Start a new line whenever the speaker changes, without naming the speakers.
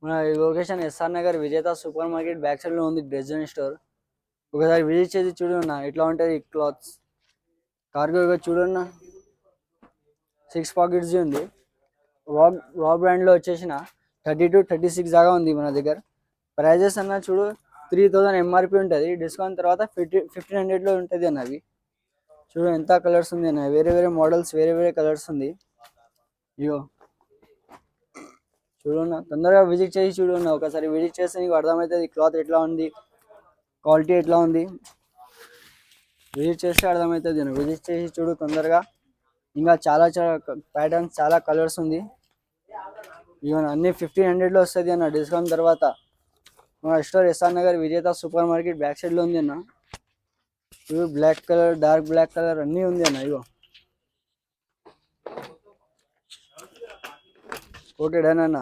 మన location SR Nagar విజేత super market back side లో ఉంది డ్రెస్ స్టోర్. ఒకసారి విజిట్ చేసి చూడన్నా ఎట్లా ఉంటుంది క్లాత్స్. కార్గో చూడన్నా 6 పాకెట్స్ ఉంది. రా బ్రాండ్ లో వచ్చేసిన 30 to 36 దాకా ఉంది మన దగ్గర. ప్రైజెస్ అన్న చూడు 3000 ఎంఆర్పి ఉంటుంది, డిస్కౌంట్ తర్వాత 1500 లో ఉంటుంది అన్న. అవి చూడు ఎంత కలర్స్ ఉంది అన్న, వేరే వేరే మోడల్స్ వేరే వేరే కలర్స్ ఉంది. ఇగో చూడన్నా తొందరగా విజిట్ చేసి చూడన్నా. ఒకసారి విజిట్ చేస్తే నీకు అర్థమవుతుంది క్లాత్ ఎట్లా ఉంది, క్వాలిటీ ఎట్లా ఉంది. విజిట్ చేస్తే అర్థమవుతుంది అన్న. విజిట్ చేసి చూడు తొందరగా. ఇంకా చాలా చాలా ప్యాటర్న్స్, చాలా కలర్స్ ఉంది. ఈవెన్ అన్ని 1500లో వస్తుంది అన్న డిస్కౌంట్ తర్వాత. మన స్టోర్ ఎస్ఆర్ నగర్ విజేత సూపర్ మార్కెట్ బ్యాక్ సైడ్ లో ఉంది అన్న. ఇవి black colour, dark black colour అన్నీ ఉంది అన్న. ఇగో ఓకే డన్ అన్న.